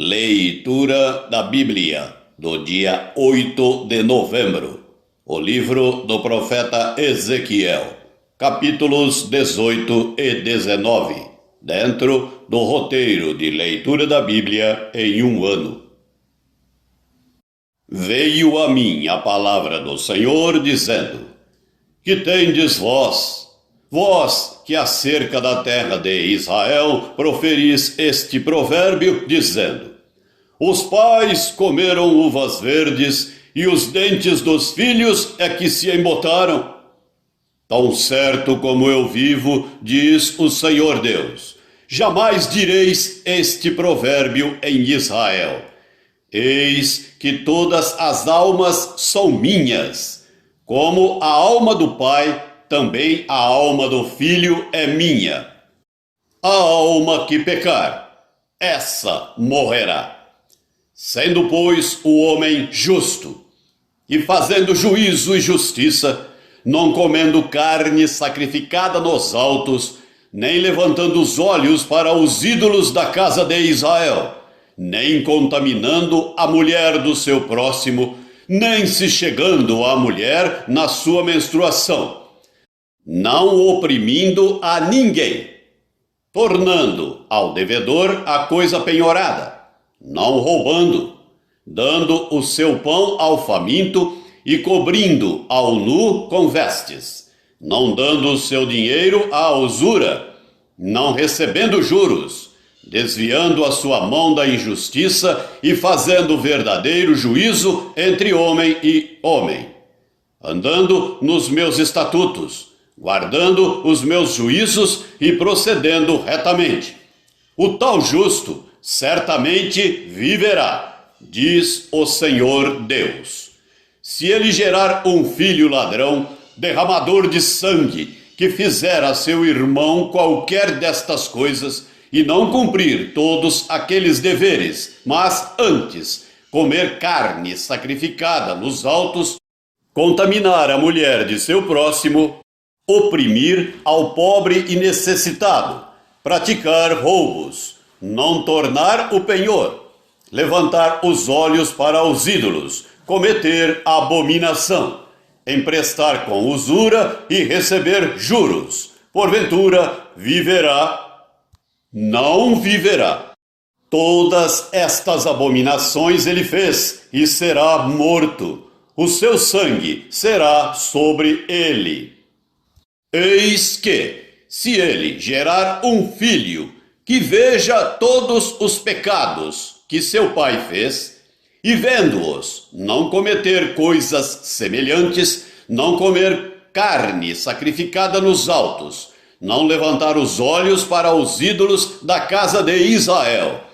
Leitura da Bíblia do dia 8 de novembro. O livro do profeta Ezequiel, capítulos 18 e 19, dentro do roteiro de leitura da Bíblia em um ano. Veio a mim a palavra do Senhor, dizendo: Que tendes vós que acerca da terra de Israel proferis este provérbio, dizendo: Os pais comeram uvas verdes, e os dentes dos filhos é que se embotaram. Tão certo como eu vivo, diz o Senhor Deus, jamais direis este provérbio em Israel: Eis que todas as almas são minhas, como a alma do pai, também a alma do filho é minha. A alma que pecar, essa morrerá. Sendo, pois, o homem justo, e fazendo juízo e justiça, não comendo carne sacrificada nos altos, nem levantando os olhos para os ídolos da casa de Israel, nem contaminando a mulher do seu próximo, nem se chegando à mulher na sua menstruação, não oprimindo a ninguém, tornando ao devedor a coisa penhorada, não roubando, dando o seu pão ao faminto e cobrindo ao nu com vestes, não dando o seu dinheiro à usura, não recebendo juros, desviando a sua mão da injustiça e fazendo verdadeiro juízo entre homem e homem, andando nos meus estatutos, guardando os meus juízos e procedendo retamente. O tal justo certamente viverá, diz o Senhor Deus. Se ele gerar um filho ladrão, derramador de sangue, que fizer a seu irmão qualquer destas coisas, e não cumprir todos aqueles deveres, mas antes comer carne sacrificada nos altos, contaminar a mulher de seu próximo, oprimir ao pobre e necessitado, praticar roubos, não tornar o penhor, levantar os olhos para os ídolos, cometer abominação, emprestar com usura e receber juros, porventura viverá, não viverá. Todas estas abominações ele fez e será morto, o seu sangue será sobre ele. Eis que, se ele gerar um filho que veja todos os pecados que seu pai fez, e vendo-os não cometer coisas semelhantes, não comer carne sacrificada nos altos, não levantar os olhos para os ídolos da casa de Israel,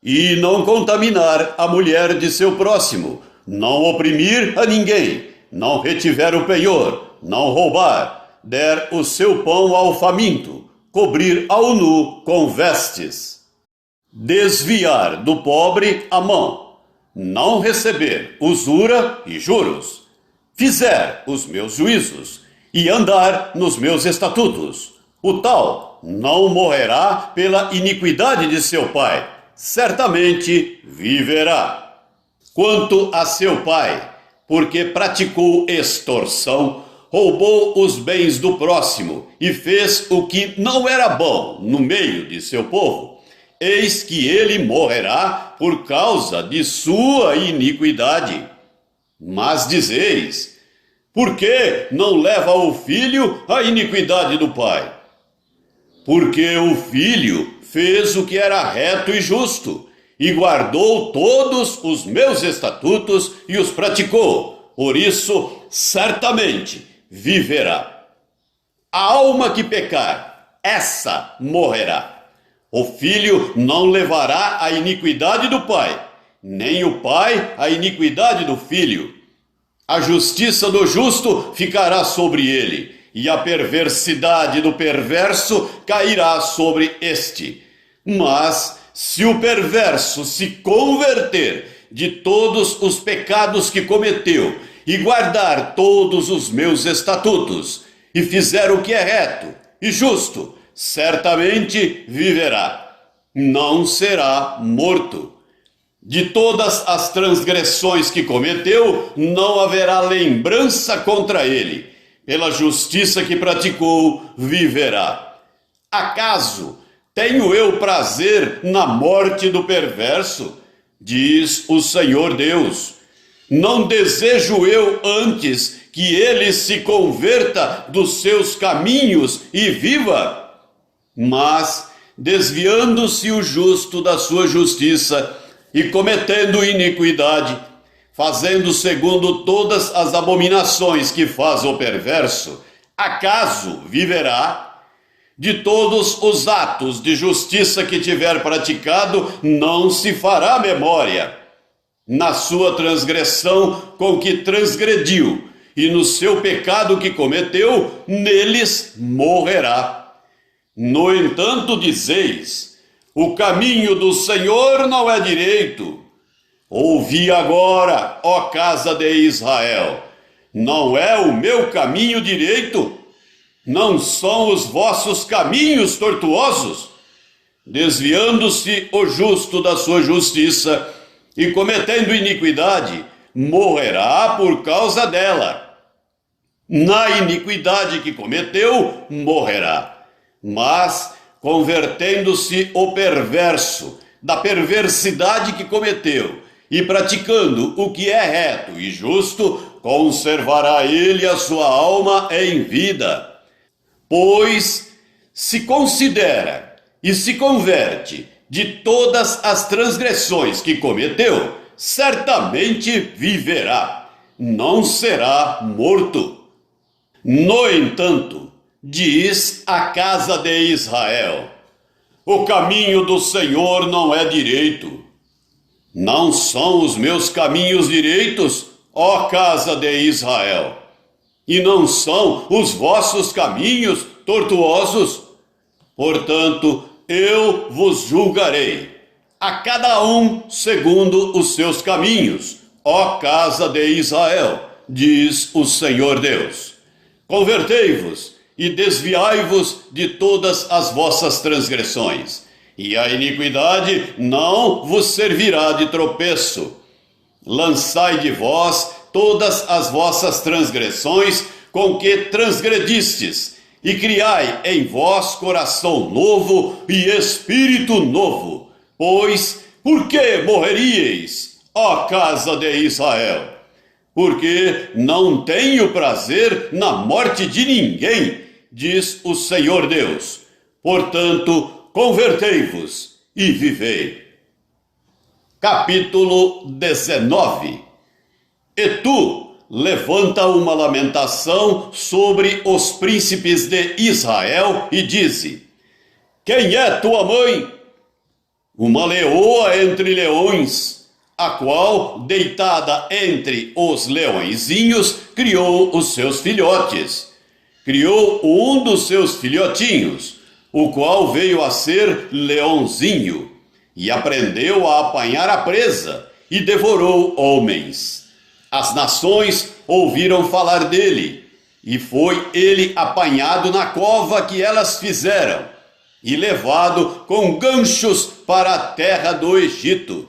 e não contaminar a mulher de seu próximo, não oprimir a ninguém, não retiver o penhor, não roubar, der o seu pão ao faminto, cobrir ao nu com vestes, desviar do pobre a mão, não receber usura e juros, fizer os meus juízos e andar nos meus estatutos, o tal não morrerá pela iniquidade de seu pai, certamente viverá. Quanto a seu pai, porque praticou extorsão, roubou os bens do próximo e fez o que não era bom no meio de seu povo, eis que ele morrerá por causa de sua iniquidade. Mas dizeis: por que não leva o filho a iniquidade do pai? Porque o filho fez o que era reto e justo, e guardou todos os meus estatutos e os praticou, por isso certamente viverá. A alma que pecar, essa morrerá. O filho não levará a iniquidade do pai, nem o pai a iniquidade do filho. A justiça do justo ficará sobre ele, e a perversidade do perverso cairá sobre este. Mas se o perverso se converter de todos os pecados que cometeu, e guardar todos os meus estatutos, e fizer o que é reto e justo, certamente viverá, não será morto. De todas as transgressões que cometeu, não haverá lembrança contra ele. Pela justiça que praticou, viverá. Acaso tenho eu prazer na morte do perverso? Diz o Senhor Deus. Não desejo eu antes que ele se converta dos seus caminhos e viva? Mas, desviando-se o justo da sua justiça e cometendo iniquidade, fazendo segundo todas as abominações que faz o perverso, acaso viverá? De todos os atos de justiça que tiver praticado, não se fará memória. Na sua transgressão com que transgrediu, e no seu pecado que cometeu, neles morrerá. No entanto, dizeis: o caminho do Senhor não é direito. Ouvi agora, ó casa de Israel: não é o meu caminho direito? Não são os vossos caminhos tortuosos? Desviando-se o justo da sua justiça e cometendo iniquidade, morrerá por causa dela. Na iniquidade que cometeu, morrerá. Mas, convertendo-se o perverso da perversidade que cometeu e praticando o que é reto e justo, conservará ele a sua alma em vida. Pois se considera e se converte de todas as transgressões que cometeu, certamente viverá, não será morto. No entanto, diz a casa de Israel: o caminho do Senhor não é direito. Não são os meus caminhos direitos, ó casa de Israel? E não são os vossos caminhos tortuosos? Portanto, eu vos julgarei, a cada um segundo os seus caminhos, ó casa de Israel, diz o Senhor Deus. Convertei-vos e desviai-vos de todas as vossas transgressões, e a iniquidade não vos servirá de tropeço. Lançai de vós todas as vossas transgressões com que transgredistes, e criai em vós coração novo e espírito novo. Pois, por que morreríeis, ó casa de Israel? Porque não tenho prazer na morte de ninguém, diz o Senhor Deus. Portanto, convertei-vos e vivei. Capítulo 19. E tu levanta uma lamentação sobre os príncipes de Israel e dize: quem é tua mãe? Uma leoa entre leões, a qual, deitada entre os leõezinhos, criou os seus filhotes. Criou um dos seus filhotinhos, o qual veio a ser leãozinho, e aprendeu a apanhar a presa, e devorou homens. As nações ouviram falar dele, e foi ele apanhado na cova que elas fizeram, e levado com ganchos para a terra do Egito.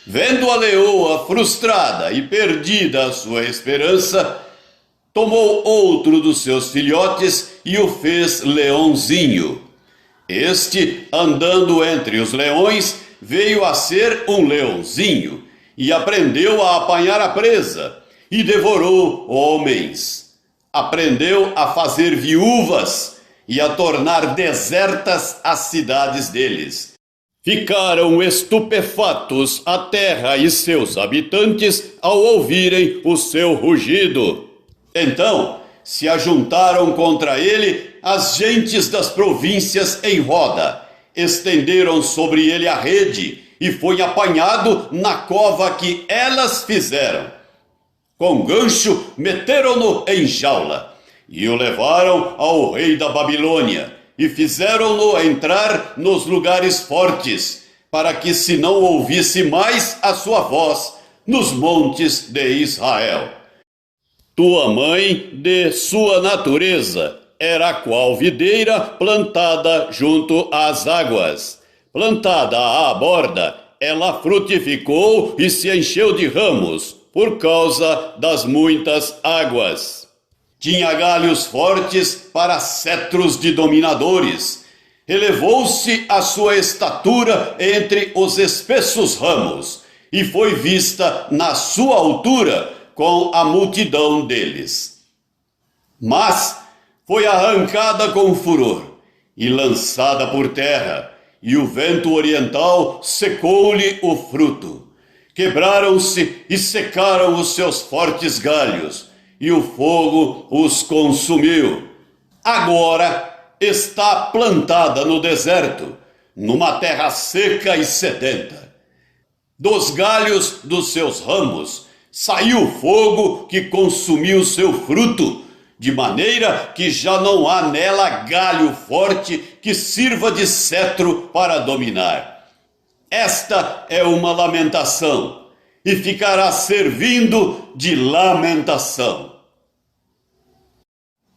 Vendo a leoa frustrada e perdida a sua esperança, tomou outro dos seus filhotes e o fez leãozinho. Este, andando entre os leões, veio a ser um leãozinho, e aprendeu a apanhar a presa, e devorou homens. Aprendeu a fazer viúvas, e a tornar desertas as cidades deles. Ficaram estupefatos a terra e seus habitantes ao ouvirem o seu rugido. Então se ajuntaram contra ele as gentes das províncias em roda, estenderam sobre ele a rede, e foi apanhado na cova que elas fizeram. Com gancho meteram-no em jaula, e o levaram ao rei da Babilônia, e fizeram-no entrar nos lugares fortes, para que se não ouvisse mais a sua voz nos montes de Israel. Tua mãe, de sua natureza, era qual videira plantada junto às águas, plantada à borda, ela frutificou e se encheu de ramos, por causa das muitas águas. Tinha galhos fortes para cetros de dominadores. Elevou-se a sua estatura entre os espessos ramos, e foi vista na sua altura com a multidão deles. Mas foi arrancada com furor e lançada por terra, e o vento oriental secou-lhe o fruto. Quebraram-se e secaram os seus fortes galhos, e o fogo os consumiu. Agora está plantada no deserto, numa terra seca e sedenta. Dos galhos dos seus ramos saiu fogo que consumiu seu fruto, de maneira que já não há nela galho forte que sirva de cetro para dominar. Esta é uma lamentação, e ficará servindo de lamentação.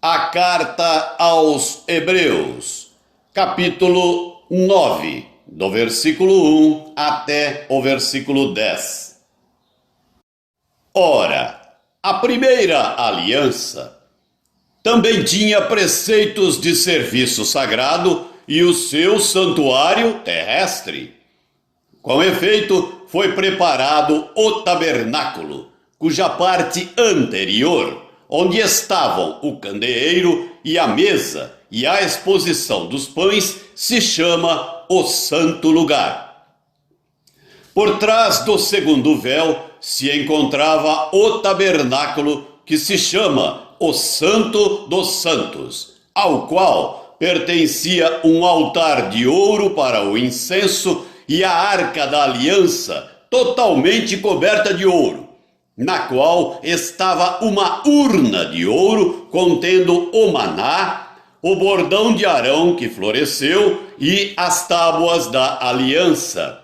A carta aos Hebreus, capítulo 9, do versículo 1 até o versículo 10. Ora, a primeira aliança também tinha preceitos de serviço sagrado e o seu santuário terrestre. Com efeito, foi preparado o tabernáculo, cuja parte anterior, onde estavam o candeeiro e a mesa e a exposição dos pães, se chama o Santo Lugar. Por trás do segundo véu se encontrava o tabernáculo, que se chama o Santo dos Santos, ao qual pertencia um altar de ouro para o incenso e a arca da aliança, totalmente coberta de ouro, na qual estava uma urna de ouro contendo o maná, o bordão de Arão que floresceu e as tábuas da aliança,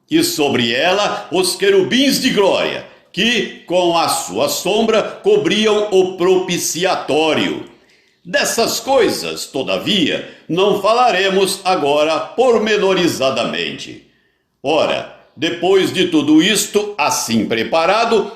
e sobre ela os querubins de glória, que com a sua sombra cobriam o propiciatório. Dessas coisas, todavia, não falaremos agora pormenorizadamente. Ora, depois de tudo isto assim preparado,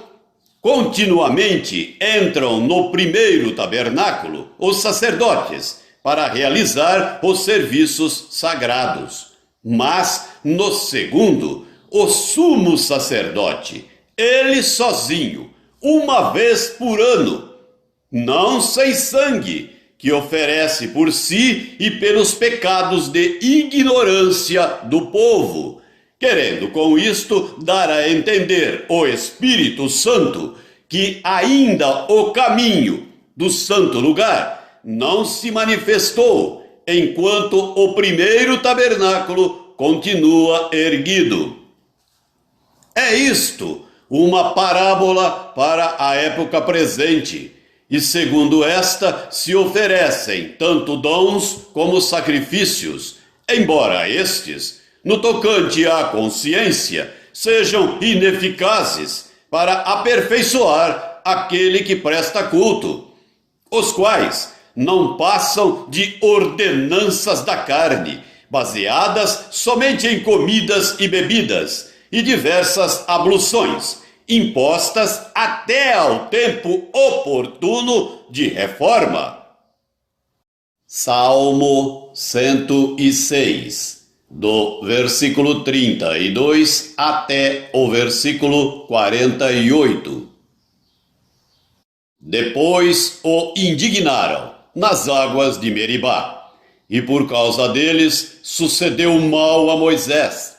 continuamente entram no primeiro tabernáculo os sacerdotes para realizar os serviços sagrados. Mas no segundo, o sumo sacerdote, ele sozinho, uma vez por ano, não sem sangue, que oferece por si e pelos pecados de ignorância do povo, querendo com isto dar a entender o Espírito Santo que ainda o caminho do santo lugar não se manifestou, enquanto o primeiro tabernáculo continua erguido. É isto uma parábola para a época presente, e segundo esta se oferecem tanto dons como sacrifícios, embora estes, no tocante à consciência, sejam ineficazes para aperfeiçoar aquele que presta culto, os quais não passam de ordenanças da carne, baseadas somente em comidas e bebidas, e diversas abluções, impostas até ao tempo oportuno de reforma. Salmo 106, do versículo 32 até o versículo 48. Depois o indignaram nas águas de Meribá, e por causa deles sucedeu mal a Moisés,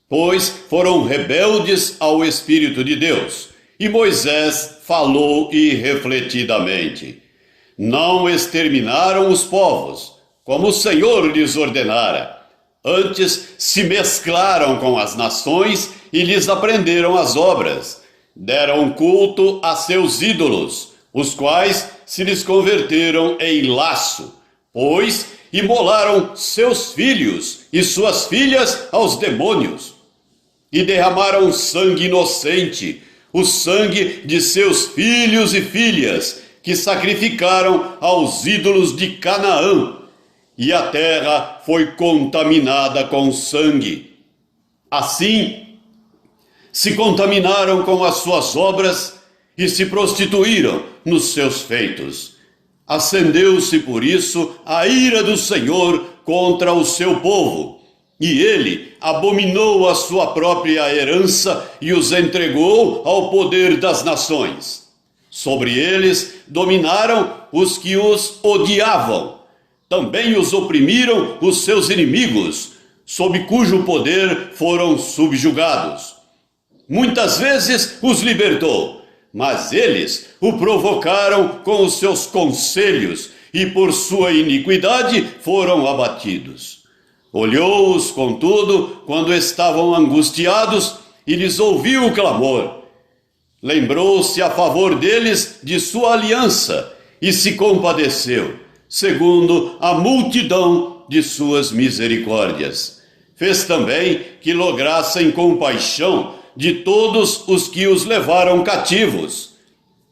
pois foram rebeldes ao Espírito de Deus, e Moisés falou irrefletidamente. Não exterminaram os povos, como o Senhor lhes ordenara. Antes se mesclaram com as nações e lhes aprenderam as obras. Deram culto a seus ídolos, os quais se lhes converteram em laço, pois imolaram seus filhos e suas filhas aos demônios. E derramaram sangue inocente, o sangue de seus filhos e filhas, que sacrificaram aos ídolos de Canaã, e a terra foi contaminada com sangue. Assim, se contaminaram com as suas obras e se prostituíram nos seus feitos. Acendeu-se por isso a ira do Senhor contra o seu povo, e ele abominou a sua própria herança e os entregou ao poder das nações. Sobre eles dominaram os que os odiavam. Também os oprimiram os seus inimigos, sob cujo poder foram subjugados. Muitas vezes os libertou, mas eles o provocaram com os seus conselhos e por sua iniquidade foram abatidos. Olhou-os, contudo, quando estavam angustiados e lhes ouviu o clamor. Lembrou-se a favor deles de sua aliança e se compadeceu, segundo a multidão de suas misericórdias. Fez também que lograssem compaixão de todos os que os levaram cativos.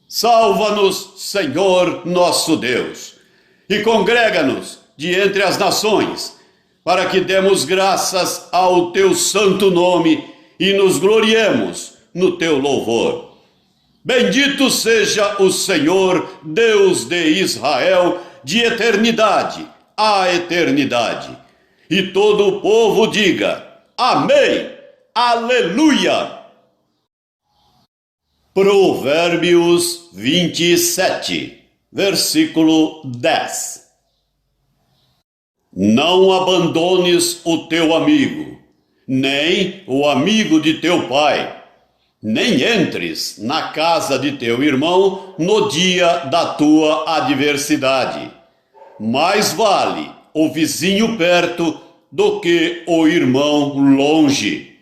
Salva-nos, Senhor nosso Deus, e congrega-nos de entre as nações, para que demos graças ao teu santo nome e nos gloriemos no teu louvor. Bendito seja o Senhor, Deus de Israel, de eternidade a eternidade. E todo o povo diga: Amém! Aleluia! Provérbios 27, versículo 10. Não abandones o teu amigo, nem o amigo de teu pai, nem entres na casa de teu irmão no dia da tua adversidade. Mais vale o vizinho perto do que o irmão longe.